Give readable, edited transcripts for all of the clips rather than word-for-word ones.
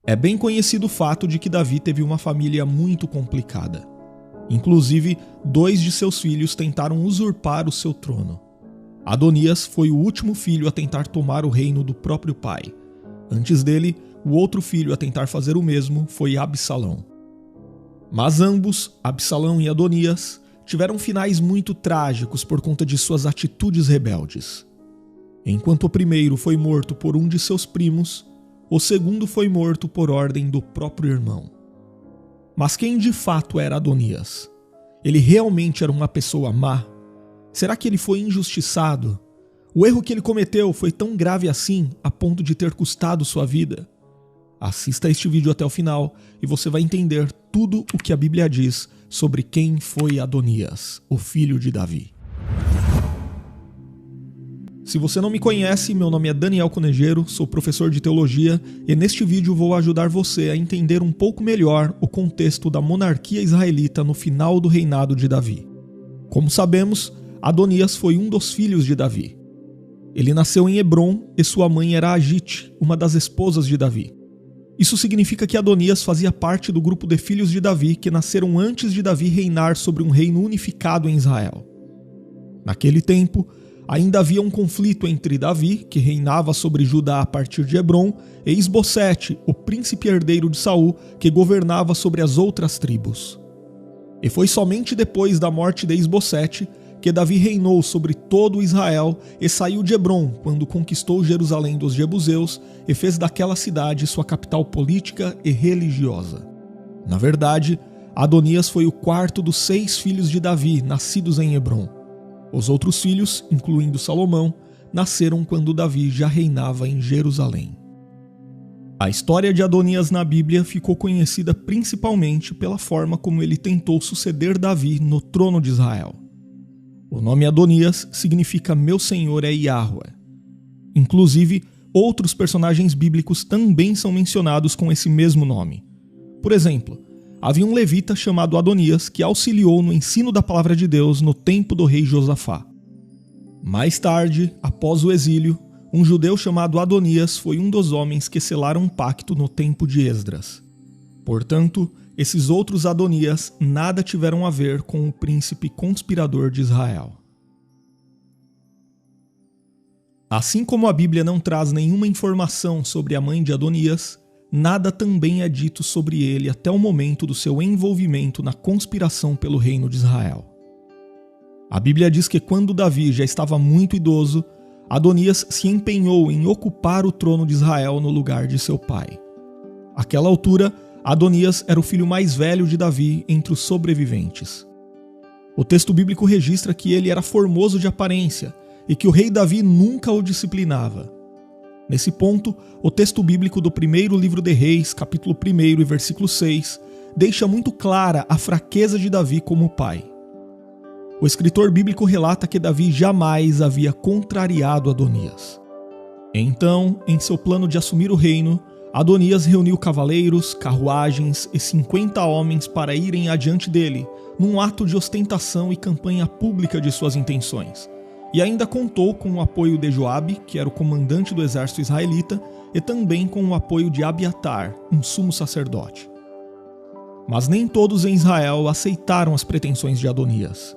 É bem conhecido o fato de que Davi teve uma família muito complicada. Inclusive, 2 de seus filhos tentaram usurpar o seu trono. Adonias foi o último filho a tentar tomar o reino do próprio pai. Antes dele, o outro filho a tentar fazer o mesmo foi Absalão. Mas ambos, Absalão e Adonias, tiveram finais muito trágicos por conta de suas atitudes rebeldes. Enquanto o primeiro foi morto por um de seus primos, o segundo foi morto por ordem do próprio irmão. Mas quem de fato era Adonias? Ele realmente era uma pessoa má? Será que ele foi injustiçado? O erro que ele cometeu foi tão grave assim, a ponto de ter custado sua vida? Assista este vídeo até o final e você vai entender tudo o que a Bíblia diz sobre quem foi Adonias, o filho de Davi. Se você não me conhece, meu nome é Daniel Conejeiro, sou professor de teologia e neste vídeo vou ajudar você a entender um pouco melhor o contexto da monarquia israelita no final do reinado de Davi. Como sabemos, Adonias foi um dos filhos de Davi. Ele nasceu em Hebrom e sua mãe era Agite, uma das esposas de Davi. Isso significa que Adonias fazia parte do grupo de filhos de Davi que nasceram antes de Davi reinar sobre um reino unificado em Israel. Naquele tempo, ainda havia um conflito entre Davi, que reinava sobre Judá a partir de Hebrom, e Isbosete, o príncipe herdeiro de Saul, que governava sobre as outras tribos. E foi somente depois da morte de Isbosete que Davi reinou sobre todo Israel e saiu de Hebrom quando conquistou Jerusalém dos jebuseus e fez daquela cidade sua capital política e religiosa. Na verdade, Adonias foi o quarto dos 6 filhos de Davi nascidos em Hebrom. Os outros filhos, incluindo Salomão, nasceram quando Davi já reinava em Jerusalém. A história de Adonias na Bíblia ficou conhecida principalmente pela forma como ele tentou suceder Davi no trono de Israel. O nome Adonias significa meu senhor é Yahweh. Inclusive, outros personagens bíblicos também são mencionados com esse mesmo nome. Por exemplo, havia um levita chamado Adonias que auxiliou no ensino da palavra de Deus no tempo do rei Josafá. Mais tarde, após o exílio, um judeu chamado Adonias foi um dos homens que selaram um pacto no tempo de Esdras. Portanto, esses outros Adonias nada tiveram a ver com o príncipe conspirador de Israel. Assim como a Bíblia não traz nenhuma informação sobre a mãe de Adonias, nada também é dito sobre ele até o momento do seu envolvimento na conspiração pelo reino de Israel. A Bíblia diz que quando Davi já estava muito idoso, Adonias se empenhou em ocupar o trono de Israel no lugar de seu pai. Àquela altura, Adonias era o filho mais velho de Davi entre os sobreviventes. O texto bíblico registra que ele era formoso de aparência e que o rei Davi nunca o disciplinava. Nesse ponto, o texto bíblico do primeiro livro de Reis, capítulo 1 e versículo 6, deixa muito clara a fraqueza de Davi como pai. O escritor bíblico relata que Davi jamais havia contrariado Adonias. Então, em seu plano de assumir o reino, Adonias reuniu cavaleiros, carruagens e 50 homens para irem adiante dele, num ato de ostentação e campanha pública de suas intenções. E ainda contou com o apoio de Joabe, que era o comandante do exército israelita, e também com o apoio de Abiatar, um sumo sacerdote. Mas nem todos em Israel aceitaram as pretensões de Adonias.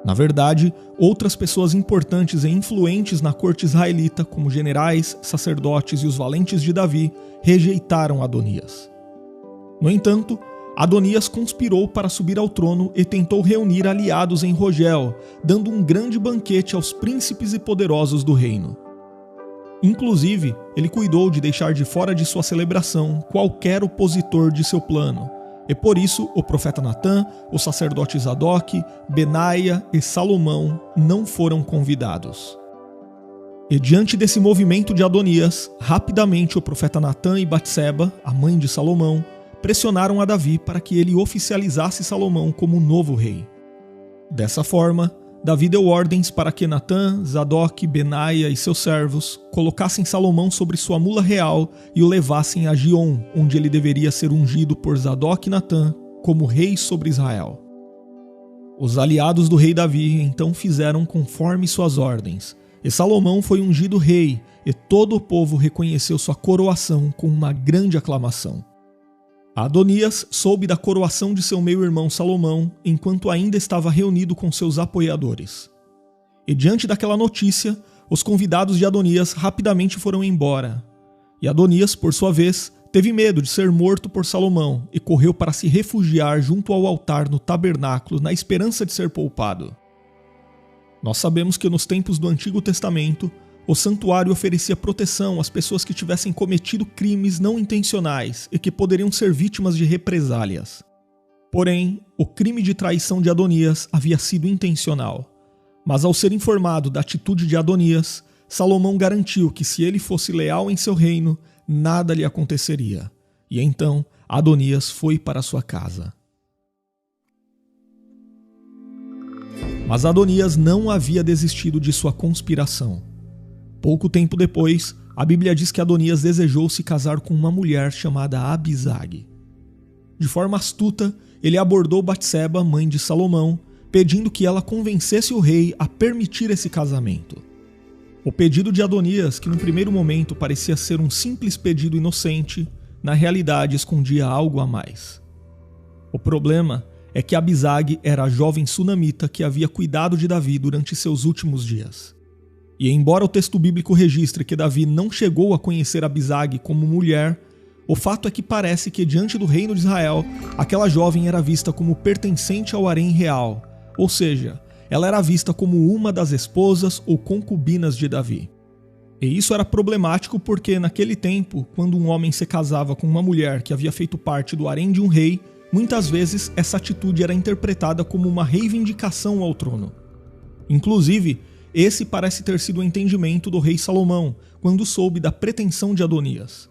Na verdade, outras pessoas importantes e influentes na corte israelita, como generais, sacerdotes e os valentes de Davi, rejeitaram Adonias. No entanto, Adonias conspirou para subir ao trono e tentou reunir aliados em Rogel, dando um grande banquete aos príncipes e poderosos do reino. Inclusive, ele cuidou de deixar de fora de sua celebração qualquer opositor de seu plano, e por isso o profeta Natã, o sacerdote Zadok, Benaia e Salomão não foram convidados. E diante desse movimento de Adonias, rapidamente o profeta Natã e Batseba, a mãe de Salomão, pressionaram a Davi para que ele oficializasse Salomão como novo rei. Dessa forma, Davi deu ordens para que Natã, Zadok, Benaia e seus servos colocassem Salomão sobre sua mula real e o levassem a Gion, onde ele deveria ser ungido por Zadok e Natã como rei sobre Israel. Os aliados do rei Davi então fizeram conforme suas ordens, e Salomão foi ungido rei, e todo o povo reconheceu sua coroação com uma grande aclamação. Adonias soube da coroação de seu meio-irmão Salomão enquanto ainda estava reunido com seus apoiadores. E diante daquela notícia, os convidados de Adonias rapidamente foram embora. E Adonias, por sua vez, teve medo de ser morto por Salomão e correu para se refugiar junto ao altar no tabernáculo na esperança de ser poupado. Nós sabemos que nos tempos do Antigo Testamento, o santuário oferecia proteção às pessoas que tivessem cometido crimes não intencionais e que poderiam ser vítimas de represálias. Porém, o crime de traição de Adonias havia sido intencional. Mas ao ser informado da atitude de Adonias, Salomão garantiu que se ele fosse leal em seu reino, nada lhe aconteceria. E então Adonias foi para sua casa. Mas Adonias não havia desistido de sua conspiração. Pouco tempo depois, a Bíblia diz que Adonias desejou se casar com uma mulher chamada Abisag. De forma astuta, ele abordou Batseba, mãe de Salomão, pedindo que ela convencesse o rei a permitir esse casamento. O pedido de Adonias, que no primeiro momento parecia ser um simples pedido inocente, na realidade escondia algo a mais. O problema é que Abisag era a jovem sunamita que havia cuidado de Davi durante seus últimos dias. E embora o texto bíblico registre que Davi não chegou a conhecer Abisag como mulher, o fato é que parece que diante do reino de Israel, aquela jovem era vista como pertencente ao harém real, ou seja, ela era vista como uma das esposas ou concubinas de Davi. E isso era problemático porque naquele tempo, quando um homem se casava com uma mulher que havia feito parte do harém de um rei, muitas vezes essa atitude era interpretada como uma reivindicação ao trono. Inclusive, esse parece ter sido o entendimento do rei Salomão, quando soube da pretensão de Adonias.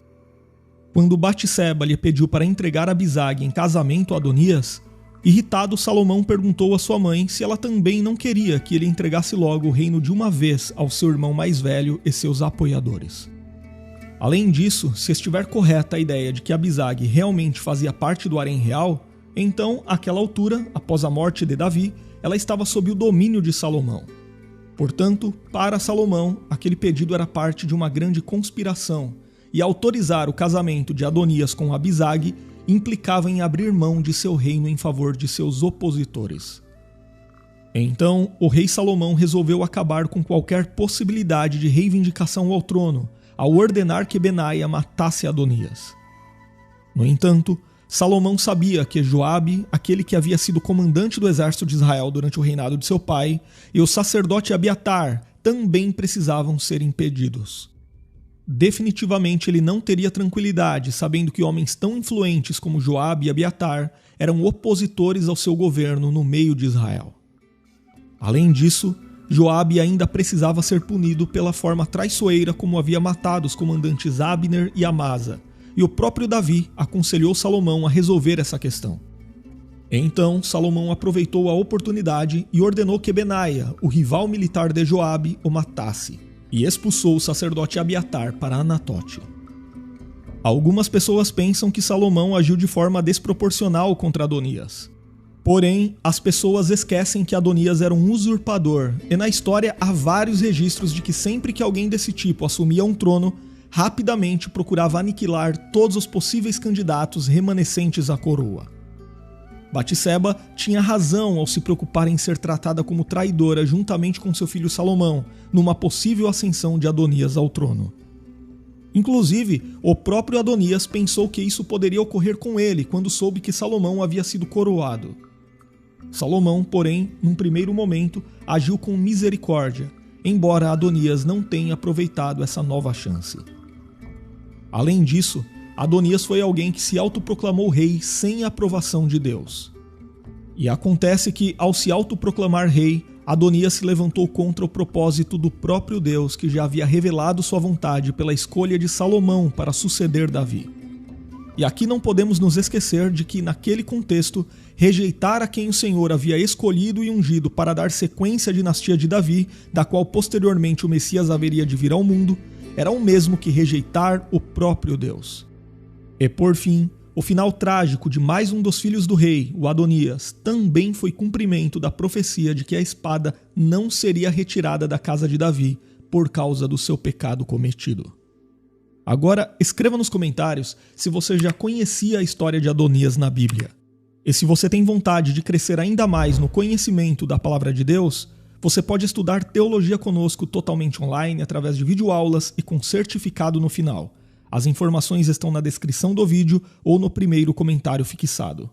Quando Batseba lhe pediu para entregar Abisag em casamento a Adonias, irritado, Salomão perguntou à sua mãe se ela também não queria que ele entregasse logo o reino de uma vez ao seu irmão mais velho e seus apoiadores. Além disso, se estiver correta a ideia de que Abisag realmente fazia parte do harém real, então, àquela altura, após a morte de Davi, ela estava sob o domínio de Salomão. Portanto, para Salomão, aquele pedido era parte de uma grande conspiração, e autorizar o casamento de Adonias com Abisag implicava em abrir mão de seu reino em favor de seus opositores. Então, o rei Salomão resolveu acabar com qualquer possibilidade de reivindicação ao trono, ao ordenar que Benaia matasse Adonias. No entanto, Salomão sabia que Joabe, aquele que havia sido comandante do exército de Israel durante o reinado de seu pai, e o sacerdote Abiatar também precisavam ser impedidos. Definitivamente ele não teria tranquilidade sabendo que homens tão influentes como Joabe e Abiatar eram opositores ao seu governo no meio de Israel. Além disso, Joabe ainda precisava ser punido pela forma traiçoeira como havia matado os comandantes Abner e Amasa, e o próprio Davi aconselhou Salomão a resolver essa questão. Então, Salomão aproveitou a oportunidade e ordenou que Benaia, o rival militar de Joabe, o matasse, e expulsou o sacerdote Abiatar para Anatote. Algumas pessoas pensam que Salomão agiu de forma desproporcional contra Adonias. Porém, as pessoas esquecem que Adonias era um usurpador, e na história há vários registros de que sempre que alguém desse tipo assumia um trono, rapidamente procurava aniquilar todos os possíveis candidatos remanescentes à coroa. Batseba tinha razão ao se preocupar em ser tratada como traidora juntamente com seu filho Salomão, numa possível ascensão de Adonias ao trono. Inclusive, o próprio Adonias pensou que isso poderia ocorrer com ele quando soube que Salomão havia sido coroado. Salomão, porém, num primeiro momento, agiu com misericórdia, embora Adonias não tenha aproveitado essa nova chance. Além disso, Adonias foi alguém que se autoproclamou rei sem a aprovação de Deus. E acontece que, ao se autoproclamar rei, Adonias se levantou contra o propósito do próprio Deus que já havia revelado sua vontade pela escolha de Salomão para suceder Davi. E aqui não podemos nos esquecer de que, naquele contexto, rejeitar a quem o Senhor havia escolhido e ungido para dar sequência à dinastia de Davi, da qual posteriormente o Messias haveria de vir ao mundo, era o mesmo que rejeitar o próprio Deus. E por fim, o final trágico de mais um dos filhos do rei, o Adonias, também foi cumprimento da profecia de que a espada não seria retirada da casa de Davi, por causa do seu pecado cometido. Agora, escreva nos comentários se você já conhecia a história de Adonias na Bíblia. E se você tem vontade de crescer ainda mais no conhecimento da Palavra de Deus, você pode estudar teologia conosco totalmente online através de videoaulas e com certificado no final. As informações estão na descrição do vídeo ou no primeiro comentário fixado.